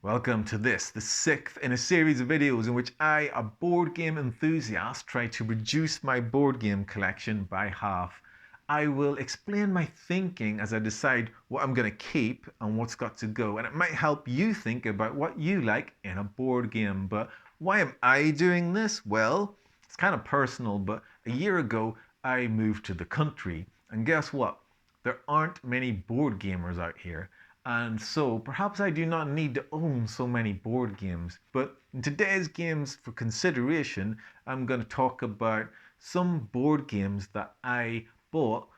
Welcome to the 6th in a series of videos in which I, a board game enthusiast, try to reduce my board game collection by half. I will explain my thinking as I decide what I'm going to keep and what's got to go, and it might help you think about what you like in a board game. But why am I doing this? Well, it's kind of personal, but a year ago I moved to the country, and guess what? There aren't many board gamers out here. And so perhaps I do not need to own so many board games. But in today's games for consideration, I'm going to talk about some board games that I bought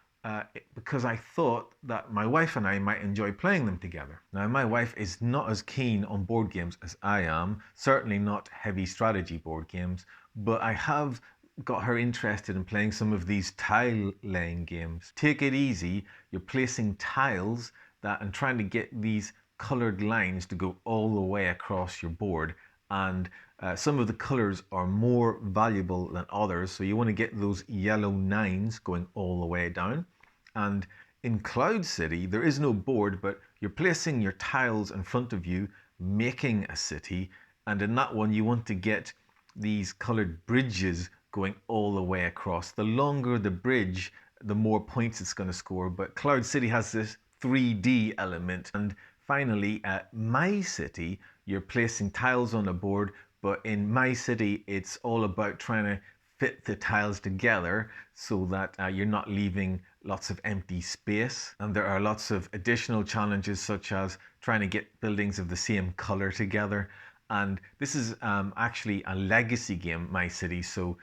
because I thought that my wife and I might enjoy playing them together. Now, my wife is not as keen on board games as I am, certainly not heavy strategy board games, but I have got her interested in playing some of these tile laying games. Take it easy, you're placing tiles and trying to get these colored lines to go all the way across your board, and some of the colors are more valuable than others, so you want to get those yellow nines going all the way down. And in Cloud City there is no board, but you're placing your tiles in front of you, making a city, and in that one you want to get these colored bridges going all the way across. The longer the bridge, the more points it's going to score, but Cloud City has this 3D element. And finally, at My City, you're placing tiles on a board, but in My City, it's all about trying to fit the tiles together so that you're not leaving lots of empty space. And there are lots of additional challenges, such as trying to get buildings of the same color together. And this is actually a legacy game, My City, so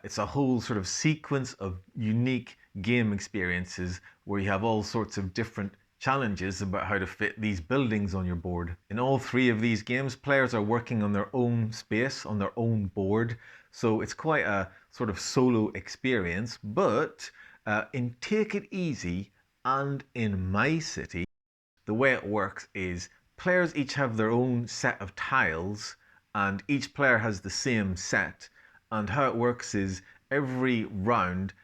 it's a whole sort of sequence of unique game experiences where you have all sorts of different challenges about how to fit these buildings on your board. In all three of these games, players are working on their own space, on their own board, so it's quite a sort of solo experience. But in Take It Easy and in My City, the way it works is players each have their own set of tiles, and each player has the same set. And how it works is every round,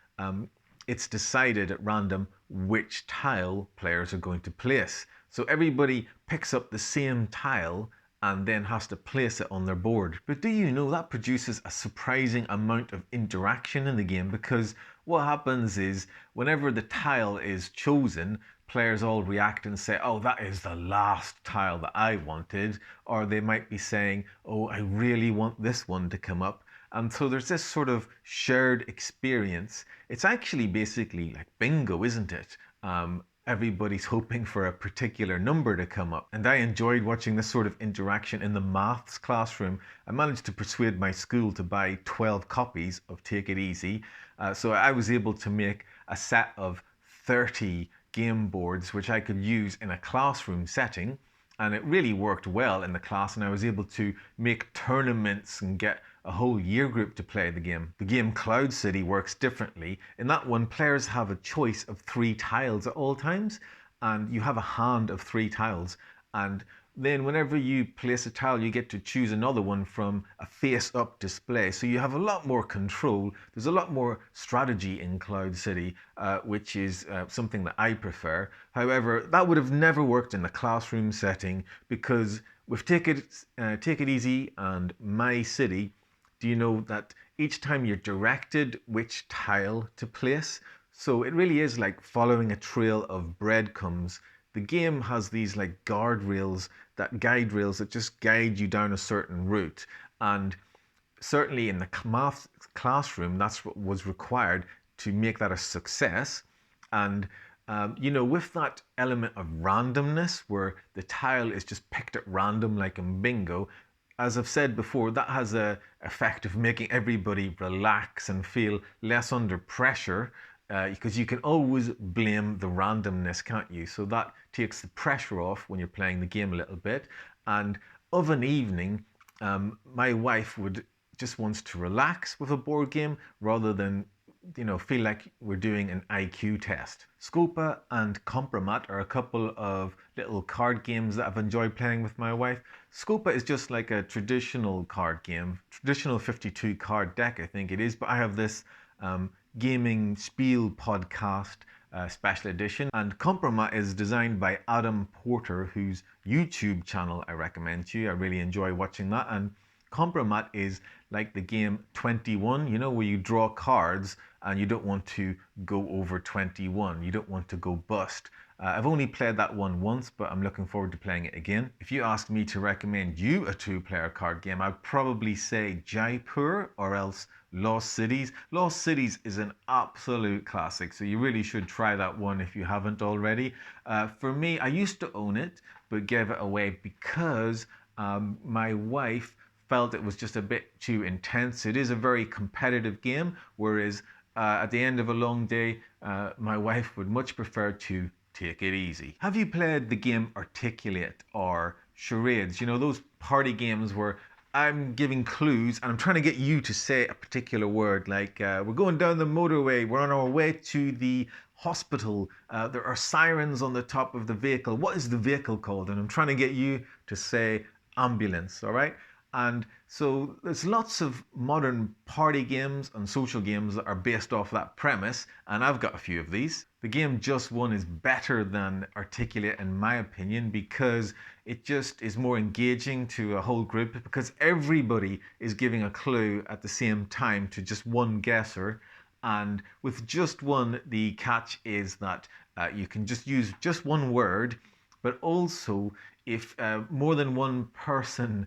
it's decided at random which tile players are going to place. So everybody picks up the same tile and then has to place it on their board. But do you know that produces a surprising amount of interaction in the game? Because what happens is whenever the tile is chosen, players all react and say, oh, that is the last tile that I wanted. Or they might be saying, oh, I really want this one to come up. And so there's this sort of shared experience. It's actually basically like bingo, isn't it? Everybody's hoping for a particular number to come up. And I enjoyed watching this sort of interaction in the maths classroom. I managed to persuade my school to buy 12 copies of Take It Easy. So I was able to make a set of 30 game boards, which I could use in a classroom setting. And it really worked well in the class, and I was able to make tournaments and get a whole year group to play the game. The game Cloud City works differently. In that one, players have a choice of 3 tiles at all times, and you have a hand of 3 tiles. And then whenever you place a tile, you get to choose another one from a face-up display. So you have a lot more control. There's a lot more strategy in Cloud City, which is something that I prefer. However, that would have never worked in a classroom setting, because with Take It Easy and My City, do you know that each time you're directed which tile to place? So it really is like following a trail of breadcrumbs. The game has these like guide rails that just guide you down a certain route. And certainly in the math classroom, that's what was required to make that a success. And with that element of randomness where the tile is just picked at random like in bingo, as I've said before, that has a effect of making everybody relax and feel less under pressure, because you can always blame the randomness, can't you? So that takes the pressure off when you're playing the game a little bit. And of an evening, my wife would just wants to relax with a board game rather than feel like we're doing an IQ test. Scopa and Compromat are a couple of little card games that I've enjoyed playing with my wife. Scopa is just like a traditional card game, traditional 52 card deck, I think it is, but I have this gaming spiel podcast special edition. And Compromat is designed by Adam Porter, whose YouTube channel I recommend to you. I really enjoy watching that. And Compromat is like the game 21, you know, where you draw cards and you don't want to go over 21. You don't want to go bust. I've only played that one once, but I'm looking forward to playing it again. If you ask me to recommend you a two-player card game, I'd probably say Jaipur or else Lost Cities. Lost Cities is an absolute classic, so you really should try that one if you haven't already. For me, I used to own it, but gave it away because my wife felt it was just a bit too intense. It is a very competitive game, whereas at the end of a long day, my wife would much prefer to take it easy. Have you played the game Articulate or Charades? You know, those party games where I'm giving clues and I'm trying to get you to say a particular word, like we're going down the motorway, we're on our way to the hospital, there are sirens on the top of the vehicle. What is the vehicle called? And I'm trying to get you to say ambulance, all right? And so there's lots of modern party games and social games that are based off that premise, and I've got a few of these. The game Just One is better than Articulate in my opinion because it just is more engaging to a whole group because everybody is giving a clue at the same time to just one guesser. And with Just One, the catch is that you can just use just one word, but also if more than one person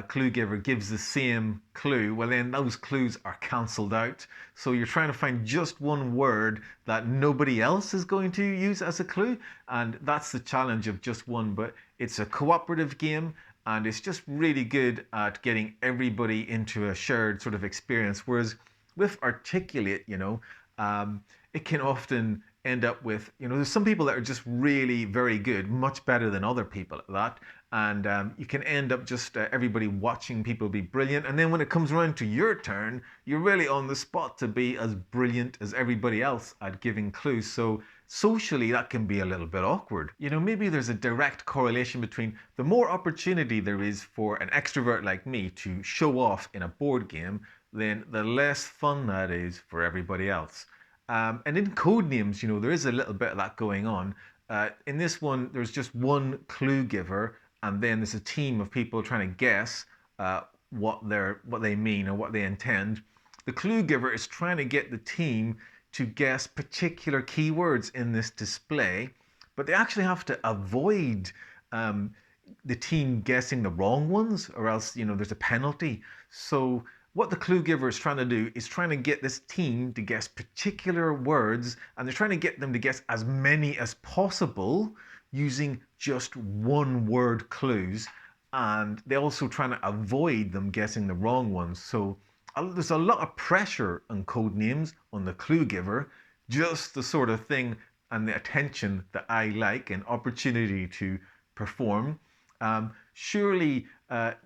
clue giver gives the same clue, well then those clues are cancelled out. So you're trying to find just one word that nobody else is going to use as a clue, and that's the challenge of Just One. But it's a cooperative game and it's just really good at getting everybody into a shared sort of experience. Whereas with Articulate, you know, it can often end up with, you know, there's some people that are just really very good, much better than other people at that. And you can end up just everybody watching people be brilliant. And then when it comes around to your turn, you're really on the spot to be as brilliant as everybody else at giving clues. So socially, that can be a little bit awkward. You know, maybe there's a direct correlation between the more opportunity there is for an extrovert like me to show off in a board game, then the less fun that is for everybody else. And in Codenames, you know, there is a little bit of that going on. In this one, there's just one clue giver, and then there's a team of people trying to guess what they mean or what they intend. The clue giver is trying to get the team to guess particular keywords in this display, but they actually have to avoid the team guessing the wrong ones, or else, you know, there's a penalty. So what the clue giver is trying to do is trying to get this team to guess particular words, and they're trying to get them to guess as many as possible using just one word clues. And they're also trying to avoid them guessing the wrong ones. So there's a lot of pressure on Codenames on the clue giver, just the sort of thing and the attention that I like and opportunity to perform. Surely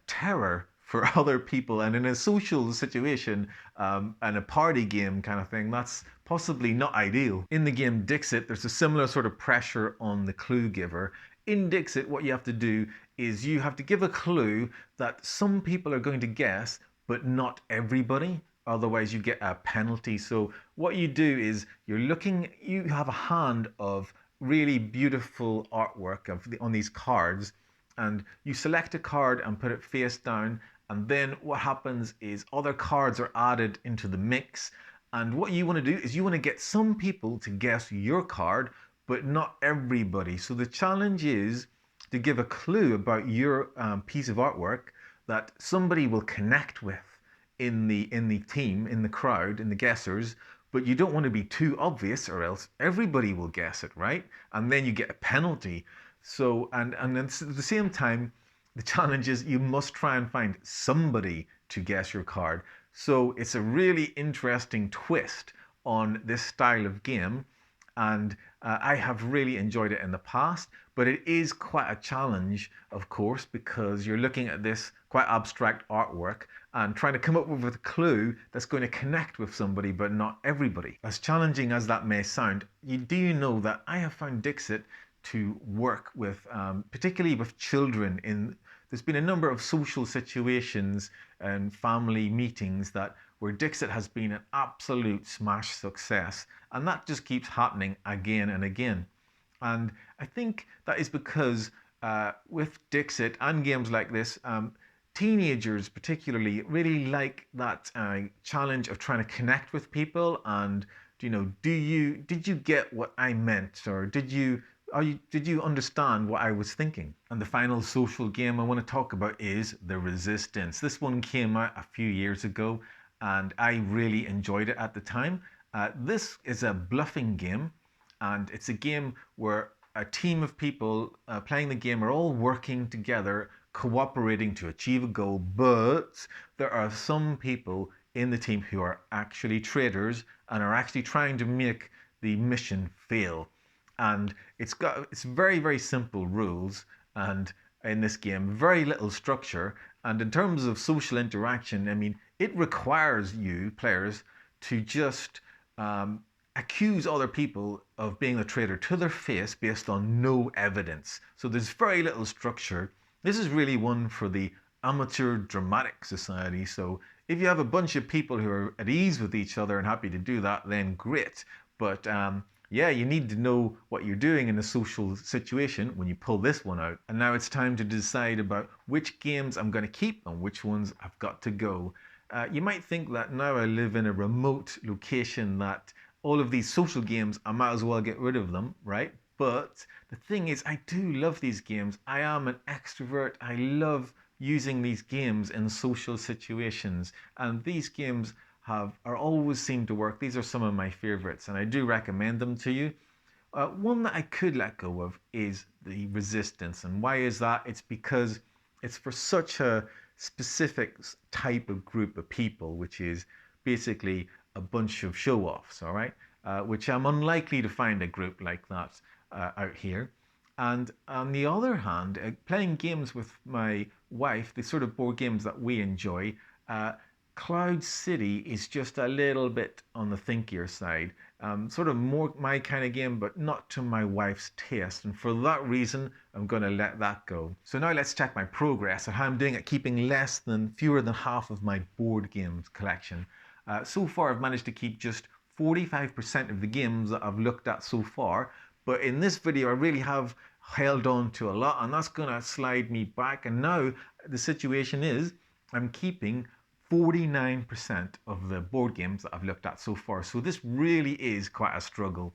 terror for other people, and in a social situation and a party game kind of thing, that's possibly not ideal. In the game Dixit, there's a similar sort of pressure on the clue giver. In Dixit, what you have to do is you have to give a clue that some people are going to guess, but not everybody. Otherwise, you get a penalty. So what you do is you have a hand of really beautiful artwork on these cards, and you select a card and put it face down, and then what happens is other cards are added into the mix, and what you want to do is you want to get some people to guess your card, but not everybody. So the challenge is to give a clue about your piece of artwork that somebody will connect with in the team, in the crowd, in the guessers, but you don't want to be too obvious or else everybody will guess it, right? And then you get a penalty. So, and then at the same time, the challenge is you must try and find somebody to guess your card. So it's a really interesting twist on this style of game, and I have really enjoyed it in the past, but it is quite a challenge, of course, because you're looking at this quite abstract artwork and trying to come up with a clue that's going to connect with somebody, but not everybody. As challenging as that may sound, do you know that I have found Dixit to work with, particularly with children. There's been a number of social situations and family meetings that where Dixit has been an absolute smash success, and that just keeps happening again and again. And I think that is because with Dixit and games like this, teenagers particularly really like that challenge of trying to connect with people. And did you get what I meant, or did you understand what I was thinking? And the final social game I want to talk about is The Resistance. This one came out a few years ago, and I really enjoyed it at the time. This is a bluffing game, and it's a game where a team of people playing the game are all working together, cooperating to achieve a goal, but there are some people in the team who are actually traitors and are actually trying to make the mission fail. And it's very, very simple rules, and in this game very little structure. And in terms of social interaction, I mean, it requires you players to just accuse other people of being a traitor to their face based on no evidence. So there's very little structure. This is really one for the amateur dramatic society. So if you have a bunch of people who are at ease with each other and happy to do that, then great. But yeah, you need to know what you're doing in a social situation when you pull this one out. And now it's time to decide about which games I'm going to keep and which ones I've got to go. You might think that now I live in a remote location that all of these social games, I might as well get rid of them, right? But the thing is, I do love these games. I am an extrovert. I love using these games in social situations. And these games are always seem to work. These are some of my favorites, and I do recommend them to you. One that I could let go of is The Resistance. And why is that? It's because it's for such a specific type of group of people, which is basically a bunch of show-offs, all right? Which I'm unlikely to find a group like that out here. And on the other hand, playing games with my wife, the sort of board games that we enjoy, Cloud City is just a little bit on the thinkier side. Sort of more my kind of game, but not to my wife's taste. And for that reason, I'm going to let that go. So now let's check my progress and how I'm doing at keeping fewer than half of my board games collection. So far, I've managed to keep just 45% of the games that I've looked at so far. But in this video, I really have held on to a lot, and that's going to slide me back. And now the situation is I'm keeping 49% of the board games that I've looked at so far. So this really is quite a struggle.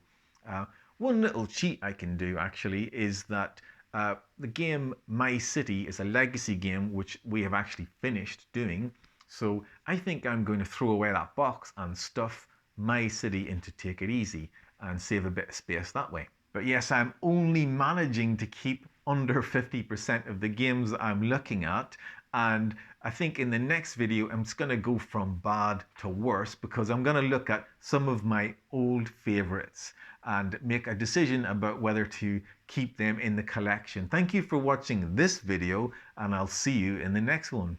One little cheat I can do actually is that the game My City is a legacy game which we have actually finished doing. So I think I'm going to throw away that box and stuff My City into Take It Easy and save a bit of space that way. But yes, I'm only managing to keep under 50% of the games that I'm looking at. And I think in the next video, I'm just going to go from bad to worse because I'm going to look at some of my old favorites and make a decision about whether to keep them in the collection. Thank you for watching this video, and I'll see you in the next one.